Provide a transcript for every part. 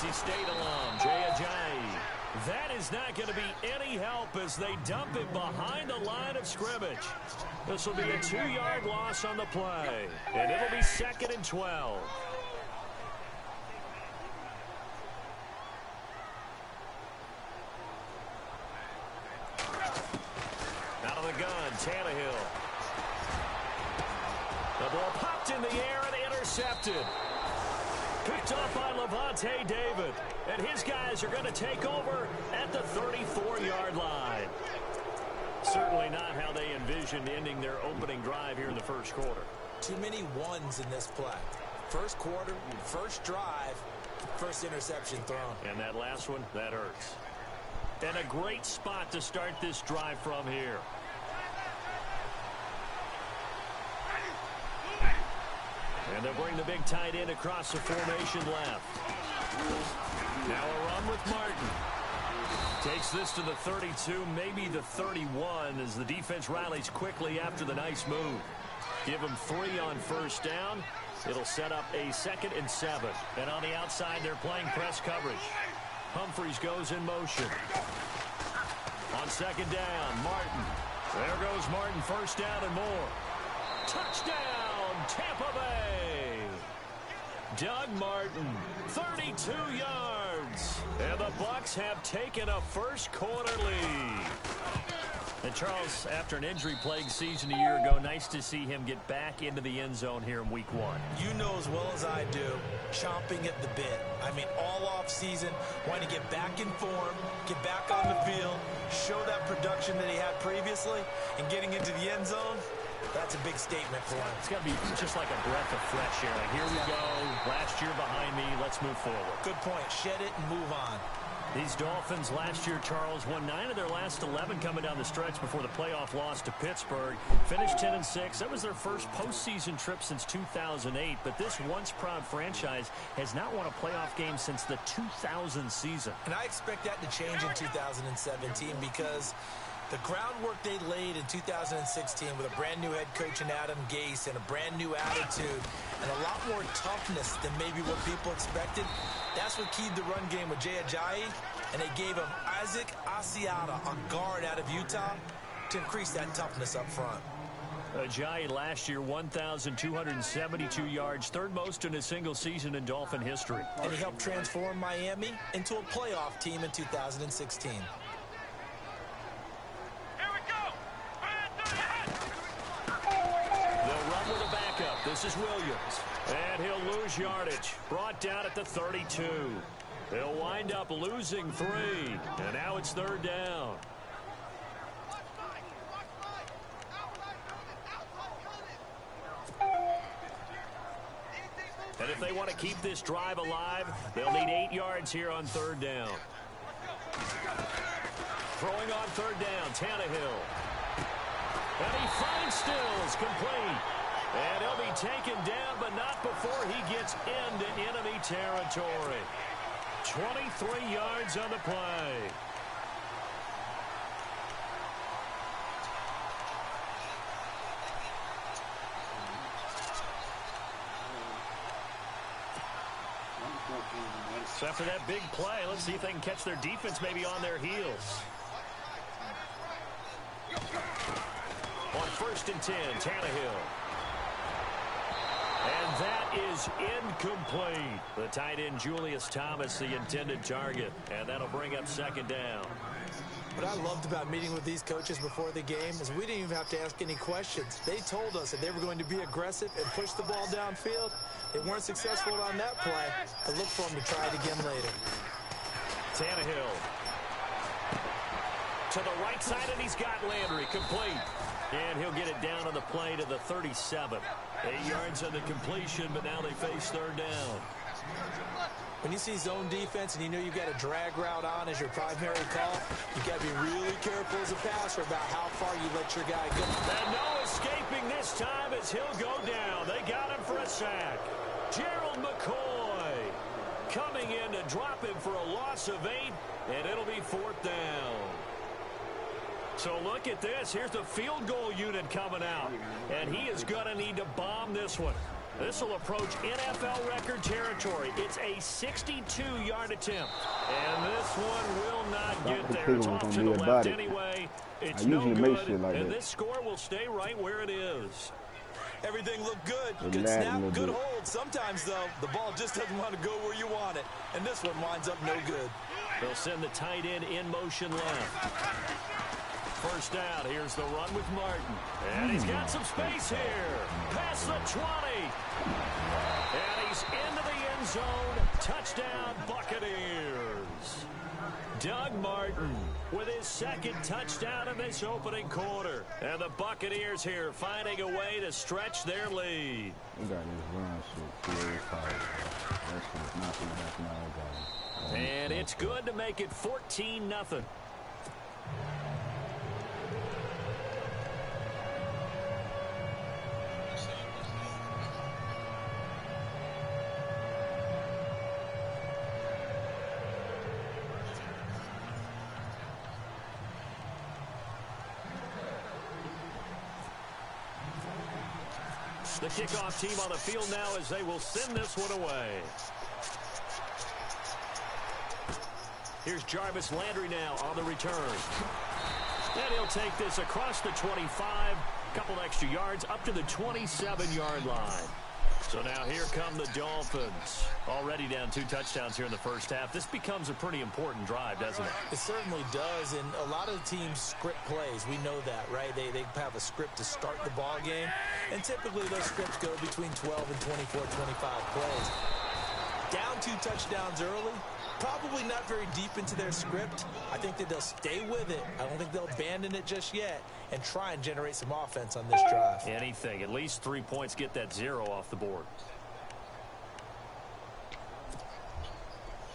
Boise State alum, Jay Ajayi. That is not going to be any help as they dump him behind the line of scrimmage. This will be a 2-yard loss on the play, and it'll be 2nd and 12. Out of the gun, Tannehill. The ball popped in the air and intercepted. Picked off by Levante David. And his guys are going to take over at the 34-yard line. Certainly not how they envisioned ending their opening drive here in the first quarter. Too many ones in this play. First quarter, first drive, first interception thrown. And that last one, that hurts. And a great spot to start this drive from here. And they'll bring the big tight end across the formation left. Now a run with Martin. Takes this to the 32, maybe the 31, as the defense rallies quickly after the nice move. Give him 3 on first down. It'll set up a 2nd and 7. And on the outside, they're playing press coverage. Humphreys goes in motion. On 2nd down, Martin. There goes Martin, first down and more. Touchdown, Tampa Bay. Doug Martin, 32 yards. And the Bucs have taken a first quarter lead. And Charles, after an injury-plagued season a year ago, nice to see him get back into the end zone here in week 1. You know as well as I do, chomping at the bit. I mean, all off season, wanting to get back in form, get back on the field, show that production that he had previously, and getting into the end zone. That's a big statement for him. It's got to be just like a breath of fresh air. Like, here we go. Last year behind me. Let's move forward. Good point. Shed it and move on. These Dolphins last year, Charles, won 9 of their last 11 coming down the stretch before the playoff loss to Pittsburgh. Finished 10-6. That was their first postseason trip since 2008. But this once-proud franchise has not won a playoff game since the 2000 season. And I expect that to change in 2017 because the groundwork they laid in 2016 with a brand-new head coach in Adam Gase and a brand-new attitude and a lot more toughness than maybe what people expected, that's what keyed the run game with Jay Ajayi, and they gave him Isaac Asiata, a guard out of Utah, to increase that toughness up front. Ajayi last year, 1,272 yards, third most in a single season in Dolphin history. And he helped transform Miami into a playoff team in 2016. This is Williams, and he'll lose yardage. Brought down at the 32. They'll wind up losing 3, and now it's 3rd down. And if they want to keep this drive alive, they'll need 8 yards here on 3rd down. Throwing on 3rd down, Tannehill. And he finds Stills, complete. And he'll be taken down, but not before he gets into enemy territory. 23 yards on the play. So after that big play, let's see if they can catch their defense maybe on their heels. On 1st and 10, Tannehill. And that is incomplete. The tight end, Julius Thomas, the intended target. And that'll bring up 2nd down. What I loved about meeting with these coaches before the game is we didn't even have to ask any questions. They told us that they were going to be aggressive and push the ball downfield. They weren't successful on that play, but look for them to try it again later. Tannehill to the right side, and he's got Landry, complete. And he'll get it down on the play to the 37. 8 yards on the completion, but now they face 3rd down. When you see zone defense and you know you've got a drag route on as your primary call, you've got to be really careful as a passer about how far you let your guy go. And no escaping this time as he'll go down. They got him for a sack. Gerald McCoy coming in to drop him for a loss of 8, and it'll be 4th down. So look at this. Here's the field goal unit coming out. And he is going to need to bomb this one. This will approach NFL record territory. It's a 62-yard attempt. And this one will not get there. It's off to the left anyway. It's no good, and this score will stay right where it is. Everything looked good. Good snap, good hold. Sometimes, though, the ball just doesn't want to go where you want it. And this one winds up no good. They'll send the tight end in motion left. First down, here's the run with Martin. And he's got some space here. Past the 20. And he's into the end zone. Touchdown, Buccaneers. Doug Martin with his second touchdown in this opening quarter. And the Buccaneers here finding a way to stretch their lead. And it's good to make it 14-0. The kickoff team on the field now as they will send this one away. Here's Jarvis Landry now on the return. And he'll take this across the 25, couple extra yards up to the 27-yard line. So now here come the Dolphins. Already down 2 touchdowns here in the first half. This becomes a pretty important drive, doesn't it? It certainly does, and a lot of the teams script plays. We know that, right? They have a script to start the ball game, and typically those scripts go between 12 and 24, 25 plays. Down 2 touchdowns early, probably not very deep into their script. I think that they'll stay with it. I don't think they'll abandon it just yet and try and generate some offense on this drive. Anything. At least 3 points, get that 0 off the board.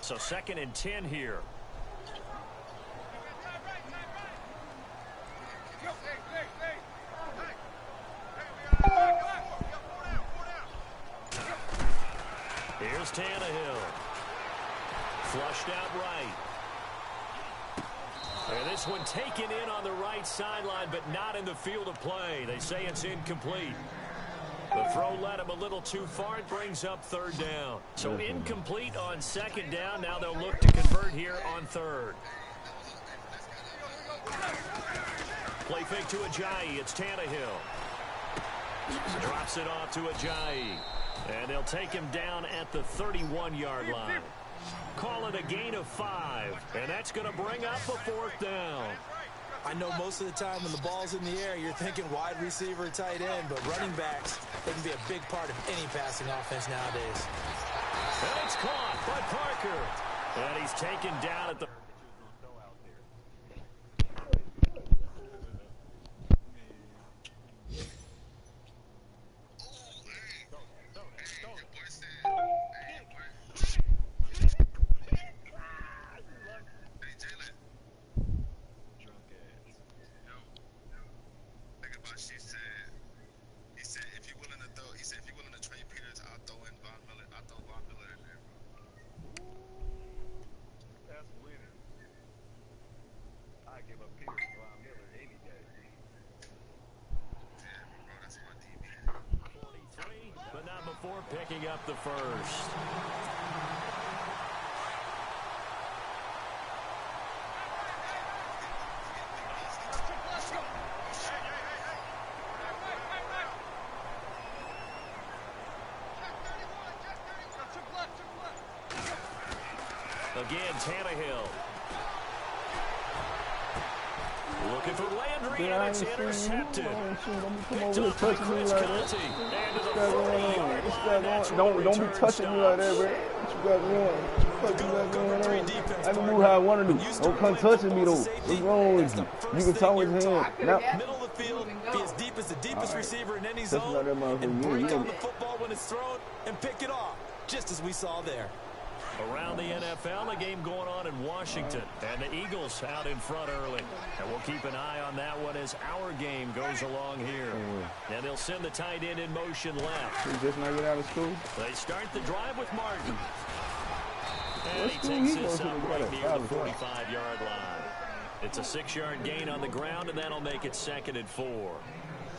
So 2nd and 10 here. Here's Tannehill. Flushed out right. And this one taken in on the right sideline, but not in the field of play. They say it's incomplete. The throw led him a little too far. It brings up 3rd down. So incomplete on 2nd down. Now they'll look to convert here on 3rd. Play fake to Ajayi. It's Tannehill. Drops it off to Ajayi. And they'll take him down at the 31-yard line. Call it a gain of 5. And that's going to bring up a 4th down. I know most of the time when the ball's in the air, you're thinking wide receiver, tight end, but running backs, they can be a big part of any passing offense nowadays. And it's caught by Parker. And he's taken down at the... Before picking up the first. Again, Tannehill. Looking for Landry, and it's intercepted. Picked up by Chris Conte. And to the 40-yard line. Don't be touching me like that, bro. What you got going? I can move how I want to do. Don't come touching me, though. What's wrong with you? You can talk with his hand. Middle of the field, be as deep as the deepest receiver in any zone, and break on the football when it's thrown and pick it off, just as we saw there. Around the NFL, a game going on in Washington, and the Eagles out in front early. And we'll keep an eye on that one as our game goes along here. And they'll send the tight end in motion left. You just not get out of school? They start the drive with Martin. And he takes this up right near the 45-yard line. It's a 6-yard gain on the ground, and that'll make it 2nd and 4.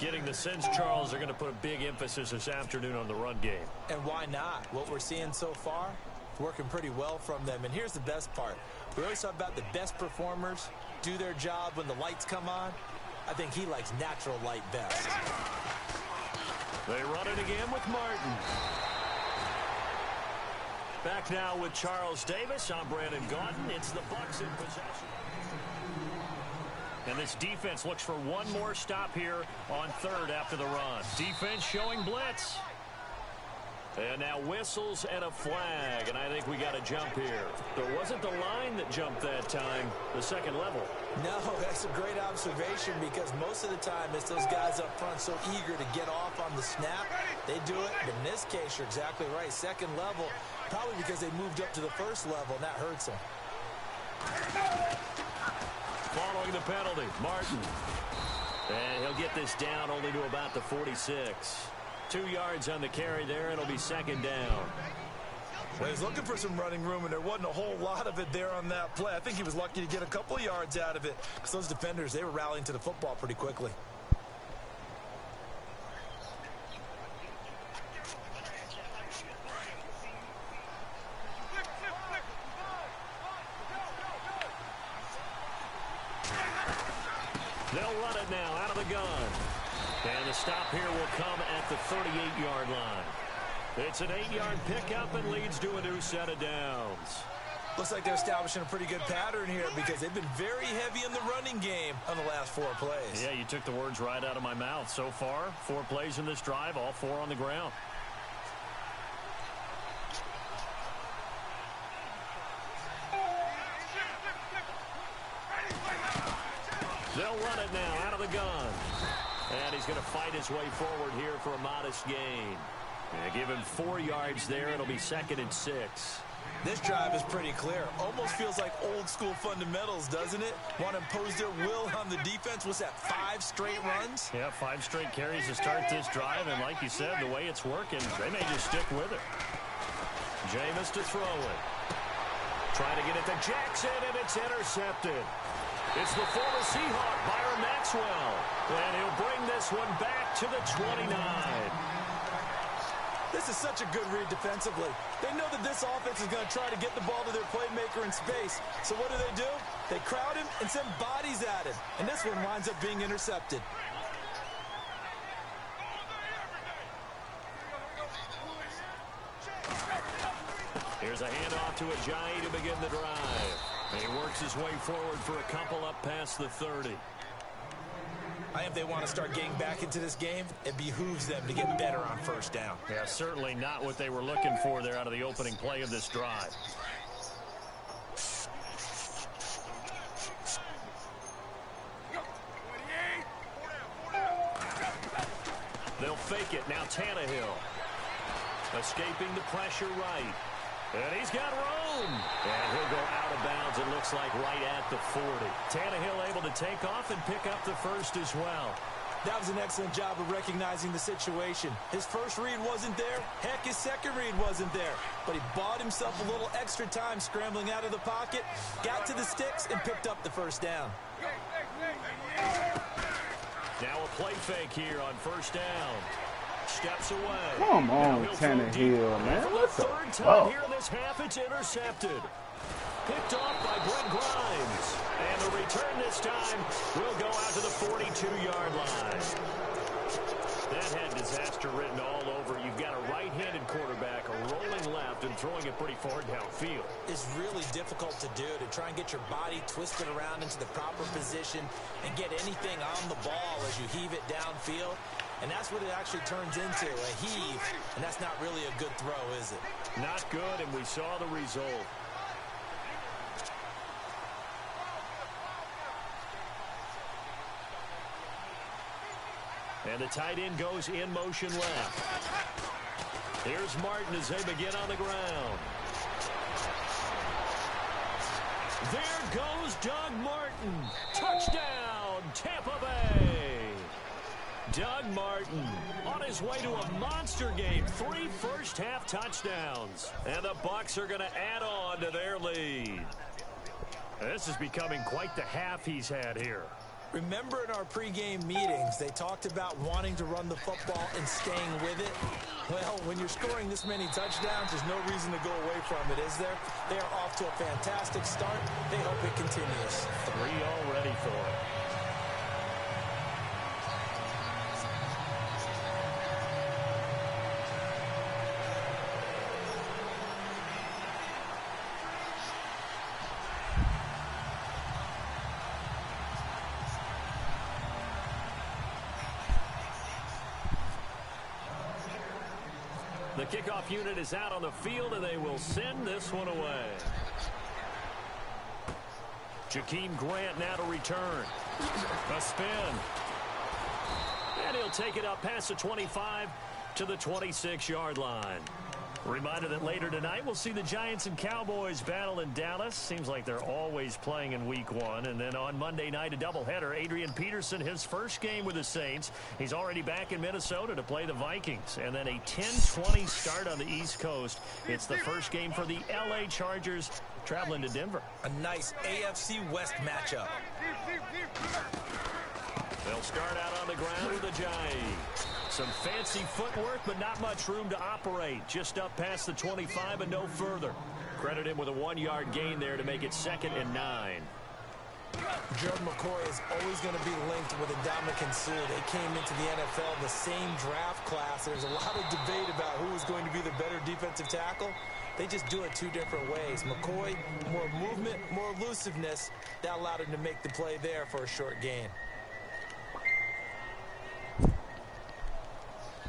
Getting the sense, Charles, they're going to put a big emphasis this afternoon on the run game. And why not? What we're seeing so far, working pretty well from them. And here's the best part. We always talk about the best performers do their job when the lights come on. I think he likes natural light best. They run it again with Martin. Back now with Charles Davis. I'm Brandon Gaudin. It's the Bucs in possession. And this defense looks for one more stop here on third after the run. Defense showing blitz. And now whistles and a flag. And I think we got a jump here. There wasn't the line that jumped that time, the second level. No, that's a great observation because most of the time it's those guys up front so eager to get off on the snap. They do it. But in this case, you're exactly right. Second level, probably because they moved up to the first level, and that hurts them. Following the penalty, Martin. And he'll get this down only to about the 46. 2 yards on the carry there. It'll be second down. Well, he's looking for some running room, and there wasn't a whole lot of it there on that play. I think he was lucky to get a couple of yards out of it because those defenders, they were rallying to the football pretty quickly. They'll run it now out of the gun. And the stop here will come at the 38-yard line. It's an 8-yard pickup and leads to a new set of downs. Looks like they're establishing a pretty good pattern here because they've been very heavy in the running game on the last 4 plays. Yeah, you took the words right out of my mouth. So far, 4 plays in this drive, all 4 on the ground. They'll run it now out of the gun. And he's going to fight his way forward here for a modest gain. Yeah, give him 4 yards there. It'll be second and 6. This drive is pretty clear. Almost feels like old school fundamentals, doesn't it? Want to impose their will on the defense. What's that, 5 straight runs? Yeah, 5 straight carries to start this drive. And like you said, the way it's working, they may just stick with it. Jameis to throw it. Trying to get it to Jackson, and it's intercepted. It's the former Seahawk, Byron Maxwell. And he'll bring this one back to the 29. This is such a good read defensively. They know that this offense is going to try to get the ball to their playmaker in space. So what do? They crowd him and send bodies at him. And this one winds up being intercepted. Here's a handoff to Ajayi to begin the drive. And he works his way forward for a couple up past the 30. I think if they want to start getting back into this game, it behooves them to get better on first down. Yeah, certainly not what they were looking for there out of the opening play of this drive. They'll fake it. Now Tannehill. Escaping the pressure right. And he's got room. And he'll go out of bounds, it looks like, right at the 40. Tannehill able to take off and pick up the first as well. That was an excellent job of recognizing the situation. His first read wasn't there. Heck, his second read wasn't there. But he bought himself a little extra time scrambling out of the pocket, got to the sticks, and picked up the first down. Now a play fake here on first down. Steps away. Come on, Tannehill, man. For the third time here in this half, it's intercepted. Picked off by Brent Grimes. And the return this time will go out to the 42-yard line. That had disaster written all over. You've got a right-handed quarterback, a rolling left, and throwing it pretty far downfield. It's really difficult to do, to try and get your body twisted around into the proper position and get anything on the ball as you heave it downfield. And that's what it actually turns into, a heave. And that's not really a good throw, is it? Not good, and we saw the result. And the tight end goes in motion left. Here's Martin as they begin on the ground. There goes Doug Martin. Touchdown, Tampa Bay. Doug Martin on his way to a monster game. 3 first-half touchdowns. And the Bucs are going to add on to their lead. This is becoming quite the half he's had here. Remember in our pregame meetings, they talked about wanting to run the football and staying with it? Well, when you're scoring this many touchdowns, there's no reason to go away from it, is there? They are off to a fantastic start. They hope it continues. 3 already for it. The kickoff unit is out on the field, and they will send this one away. Jakeem Grant now to return. A spin. And he'll take it up past the 25 to the 26-yard line. Reminder that later tonight we'll see the Giants and Cowboys battle in Dallas. Seems like they're always playing in week 1. And then on Monday night, a doubleheader. Adrian Peterson, his first game with the Saints. He's already back in Minnesota to play the Vikings. And then a 10-20 start on the East Coast. It's the first game for the L.A. Chargers traveling to Denver. A nice AFC West matchup. They'll start out on the ground with Ajayi. Some fancy footwork, but not much room to operate. Just up past the 25 and no further. Credit him with a 1-yard gain there to make it 2nd and 9. Gerald McCoy is always going to be linked with Ndamukong Suh. They came into the NFL the same draft class. There's a lot of debate about who is going to be the better defensive tackle. They just do it 2 different ways. McCoy, more movement, more elusiveness. That allowed him to make the play there for a short gain.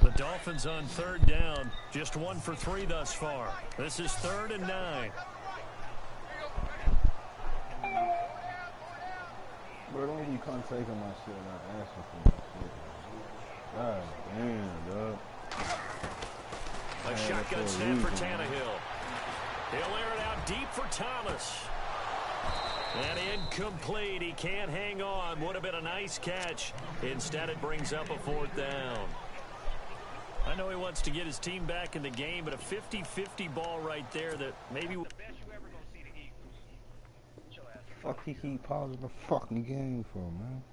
The Dolphins on 3rd down. Just 1 for 3 thus far. This is 3rd and 9. Bro, don't be taking my shit and not asking for my shit. God damn, dog. A shotgun snap for Tannehill. He'll air it out deep for Thomas. And incomplete. He can't hang on. Would have been a nice catch. Instead, it brings up a 4th down. I know he wants to get his team back in the game, but a 50-50 ball right there that maybe... Fuck he keep pausing the fucking game for, man.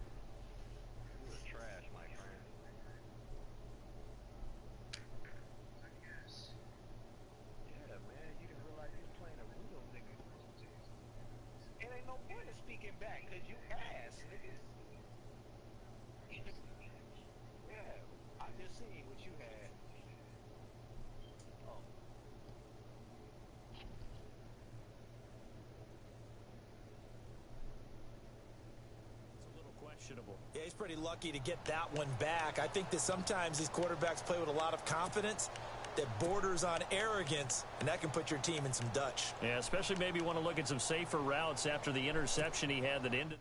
Yeah, he's pretty lucky to get that one back. I think that sometimes these quarterbacks play with a lot of confidence that borders on arrogance, and that can put your team in some Dutch. Yeah, especially maybe want to look at some safer routes after the interception he had that ended.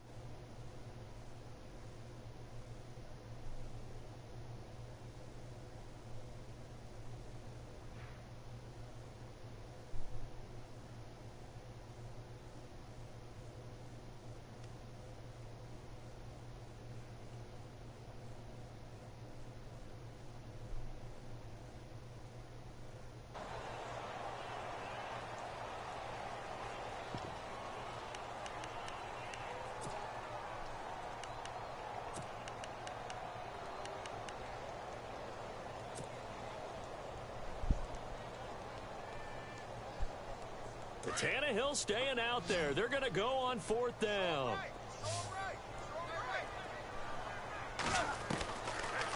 Tannehill staying out there. They're going to go on 4th down.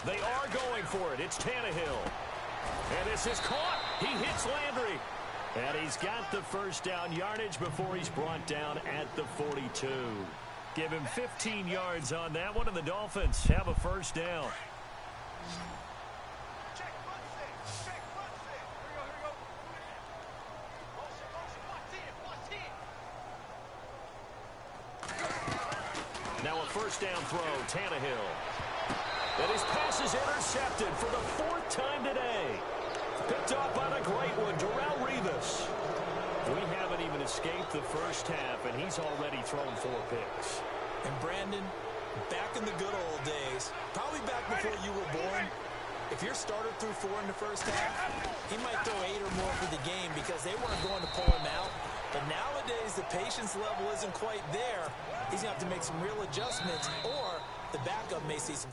They are going for it. It's Tannehill. And this is caught. He hits Landry. And he's got the 1st down yardage before he's brought down at the 42. Give him 15 yards on that one, and the Dolphins have a 1st down. Now a 1st down throw, Tannehill. And his pass is intercepted for the 4th time today. Picked up on a great one, Darrelle Revis. We haven't even escaped the 1st half, and he's already thrown 4 picks. And Brandon, back in the good old days, probably back before you were born, if your starter threw 4 in the 1st half, he might throw 8 or more for the game because they weren't going to pull him out. But nowadays, the patience level isn't quite there. He's going to have to make some real adjustments, or The backup may see some...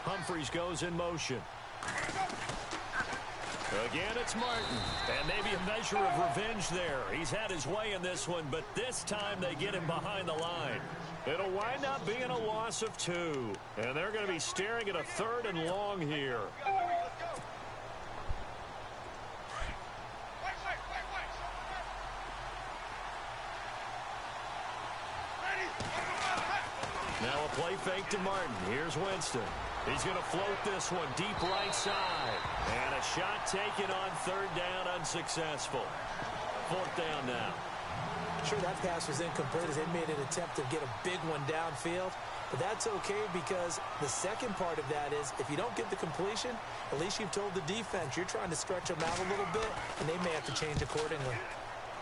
Humphries goes in motion. Again, it's Martin. And maybe a measure of revenge there. He's had his way in this one, but this time they get him behind the line. It'll wind up being a loss of 2. And they're going to be staring at a 3rd and long here. Now a play fake to Martin. Here's Winston. He's going to float this one deep right side. And a shot taken on 3rd down, unsuccessful. 4th down now. Sure, that pass was incomplete as they made an attempt to get a big one downfield. But that's okay because the second part of that is if you don't get the completion, at least you've told the defense you're trying to stretch them out a little bit, and they may have to change accordingly.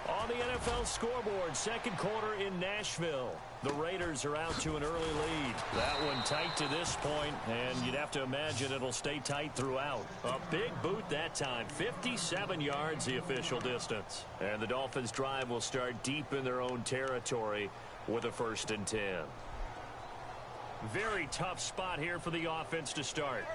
On the NFL scoreboard, 2nd quarter in Nashville. The Raiders are out to an early lead. That one tight to this point, and you'd have to imagine it'll stay tight throughout. A big boot that time, 57 yards the official distance. And the Dolphins' drive will start deep in their own territory with a 1st and 10. Very tough spot here for the offense to start.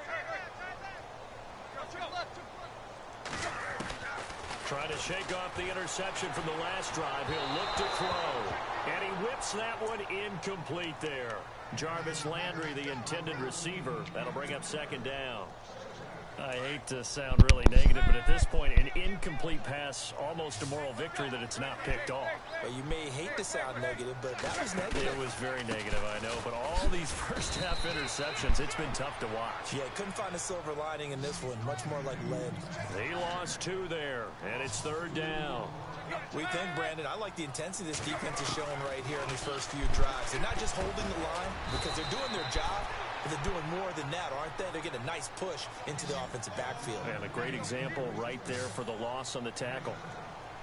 Trying to shake off the interception from the last drive. He'll look to throw. And he whips that one incomplete there. Jarvis Landry, the intended receiver. That'll bring up 2nd down. I hate to sound really negative, but at this point, an incomplete pass, almost a moral victory that it's not picked off. Well, you may hate to sound negative, but that was negative. It was very negative, I know. But all these first-half interceptions, it's been tough to watch. Yeah, couldn't find a silver lining in this one. Much more like lead. He lost 2 there, and it's 3rd down. We think, Brandon, I like the intensity this defense is showing right here in these first few drives. They're not just holding the line because they're doing their job, but they're doing more than that, aren't they? They're getting a nice push into the offensive backfield. And a great example right there for the loss on the tackle.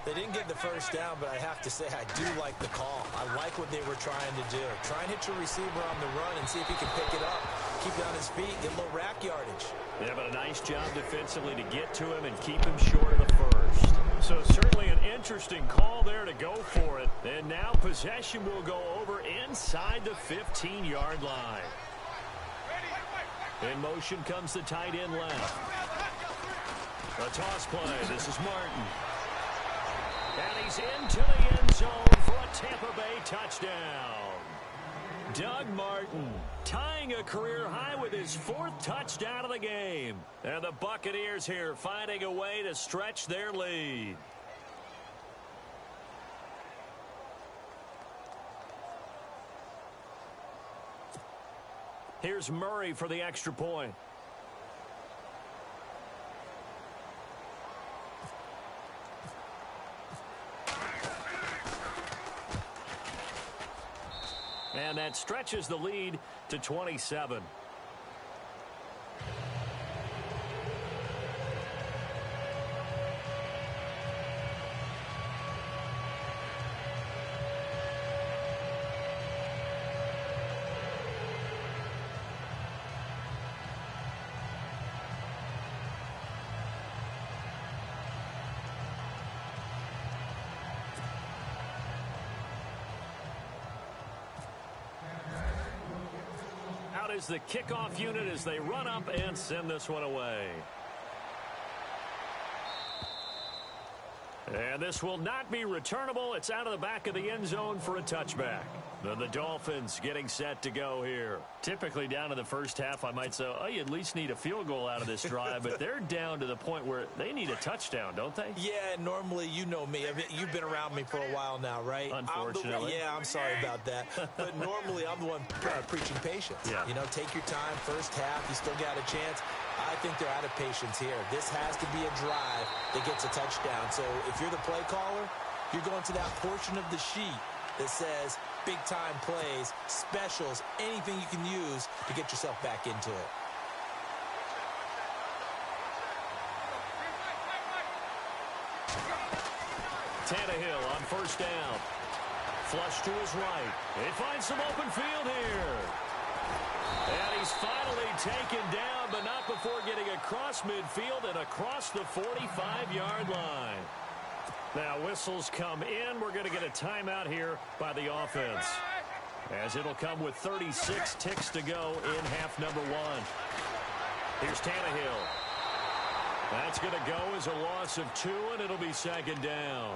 They didn't get the 1st down, but I have to say I do like the call. I like what they were trying to do. Try and hit your receiver on the run and see if he can pick it up. Keep it on his feet, get a little rack yardage. Yeah, but a nice job defensively to get to him and keep him short of the 1st. So certainly an interesting call there to go for it. And now possession will go over inside the 15-yard line. In motion comes the tight end left. A toss play. This is Martin. And he's into the end zone for a Tampa Bay touchdown. Doug Martin tying a career high with his 4th touchdown of the game. And the Buccaneers here finding a way to stretch their lead. Here's Murray for the extra point. And that stretches the lead to 27. Is the kickoff unit as they run up and send this one away. And this will not be returnable. It's out of the back of the end zone for a touchback. Then the Dolphins getting set to go here. Typically down in the first half, I might say, oh, you at least need a field goal out of this drive, but they're down to the point where they need a touchdown, don't they? Yeah, normally, you know me. I mean, you've been around me for a while now, right? Unfortunately. I'm sorry about that. But normally, I'm the one preaching patience. Yeah. You know, take your time. First half, you still got a chance. I think they're out of patience here. This has to be a drive that gets a touchdown. So if you're the play caller, you're going to that portion of the sheet that says big-time plays, specials, anything you can use to get yourself back into it. Tannehill on first down. Flush to his right. He finds some open field here. And he's finally taken down, but not before getting across midfield and across the 45-yard line. Now whistles come in. We're going to get a timeout here by the offense, as it'll come with 36 ticks to go in half number one. Here's Tannehill. That's going to go as a loss of 2, and it'll be second down.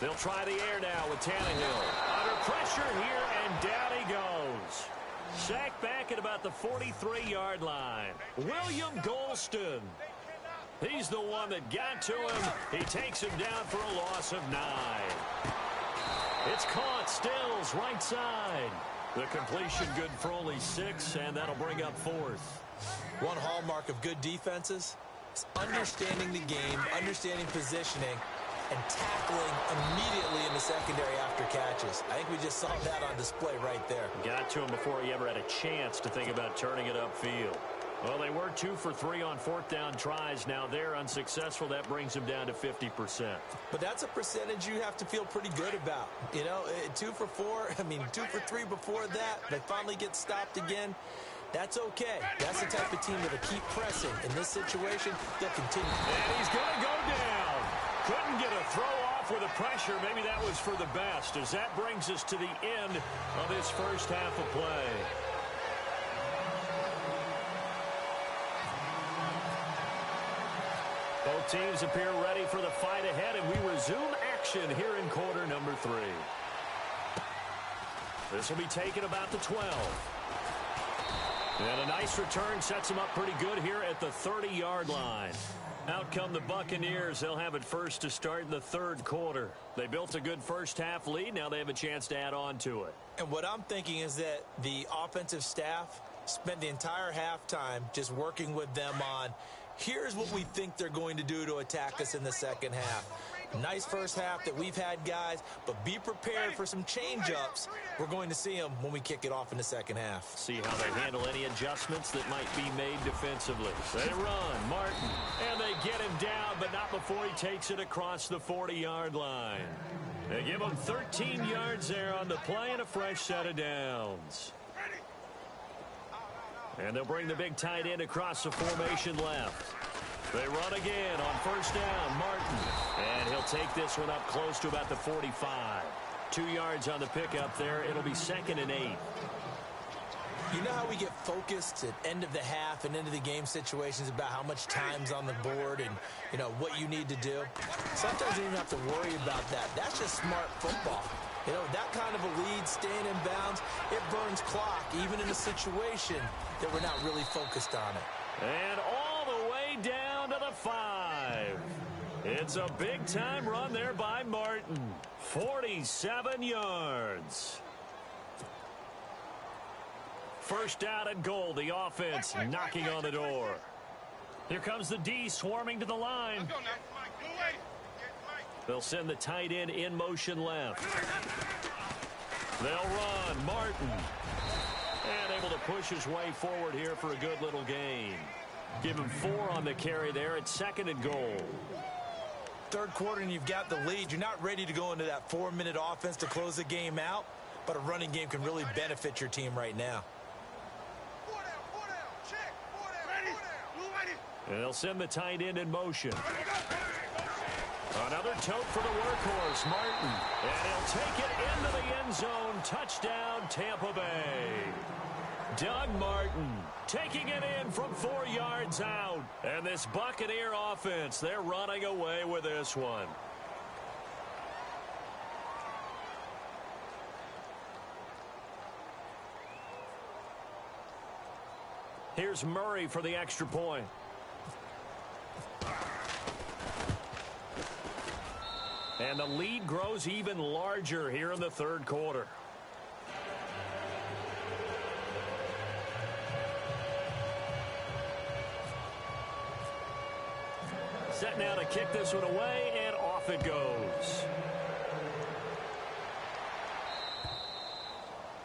They'll try the air now with Tannehill. Under pressure here, and down he goes. Sacked back at about the 43-yard line. William Golston. He's the one that got to him. He takes him down for a loss of 9. It's caught. Stills, right side. The completion good for only 6, and that'll bring up 4th. One hallmark of good defenses is understanding the game, understanding positioning, and tackling immediately in the secondary after catches. I think we just saw that on display right there. Got to him before he ever had a chance to think about turning it upfield. Well, they were 2 for 3 on 4th down tries. Now they're unsuccessful. That brings them down to 50%. But that's a percentage you have to feel pretty good about. You know, 2 for 4, 2 for 3 before that. They finally get stopped again. That's okay. That's the type of team that'll keep pressing. In this situation, they'll continue. And he's going to go down. Couldn't get a throw off with the pressure. Maybe that was for the best, as that brings us to the end of this first half of play. Both teams appear ready for the fight ahead, and we resume action here in quarter number 3. This will be taken about the 12. And a nice return sets them up pretty good here at the 30-yard line. Out come the Buccaneers. They'll have it first to start in the 3rd quarter. They built a good first-half lead. Now they have a chance to add on to it. And what I'm thinking is that the offensive staff spent the entire halftime just working with them on, here's what we think they're going to do to attack us in the second half. Nice first half that we've had, guys, but be prepared for some change-ups. We're going to see them when we kick it off in the second half. See how they handle any adjustments that might be made defensively. They run, Martin, and they get him down, but not before he takes it across the 40-yard line. They give him 13 yards there on the play and a fresh set of downs. And they'll bring the big tight end across the formation left. They run again on first down, Martin. And he'll take this one up close to about the 45. 2 yards on the pickup there. It'll be 2nd and 8. You know how we get focused at end of the half and into the game situations about how much time's on the board and, you know, what you need to do? Sometimes you don't even have to worry about that. That's just smart football. You know, that kind of a lead, staying in bounds, it burns clock, even in a situation that we're not really focused on it. And all the way down to the 5. It's a big-time run there by Martin. 47 yards. First down and goal. The offense knocking on the door. Here comes the D swarming to the line. They'll send the tight end in motion left. They'll run. Martin. And able to push his way forward here for a good little gain. Give him 4 on the carry there. It's 2nd and goal. 3rd quarter and you've got the lead. You're not ready to go into that 4-minute offense to close the game out, but a running game can really benefit your team right now. And they'll send the tight end in motion. Another tote for the workhorse, Martin. And he'll take it into the end zone. Touchdown, Tampa Bay. Doug Martin taking it in from 4 yards out. And this Buccaneer offense, they're running away with this one. Here's Murray for the extra point. And the lead grows even larger here in the 3rd quarter. Set now to kick this one away, and off it goes.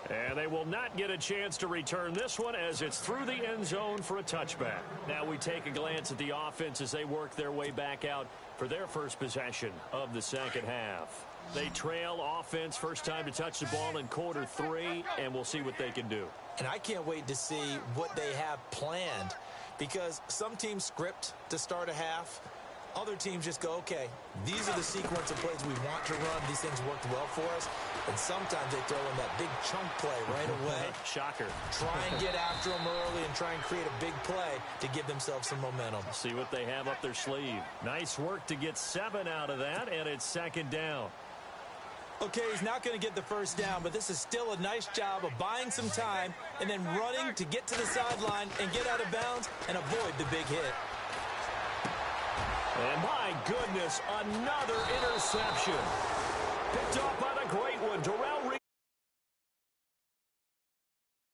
And they will not get a chance to return this one as it's through the end zone for a touchback. Now we take a glance at the offense as they work their way back out for their first possession of the second half. They trail offense, first time to touch the ball in quarter 3, and we'll see what they can do. And I can't wait to see what they have planned, because some teams script to start a half. Other teams just go, okay, these are the sequence of plays we want to run. These things worked well for us. And sometimes they throw in that big chunk play right away. Shocker. Try and get after them early and try and create a big play to give themselves some momentum. See what they have up their sleeve. Nice work to get 7 out of that, and it's second down. Okay, he's not going to get the first down, but this is still a nice job of buying some time and then running to get to the sideline and get out of bounds and avoid the big hit. And my goodness, another interception. Picked off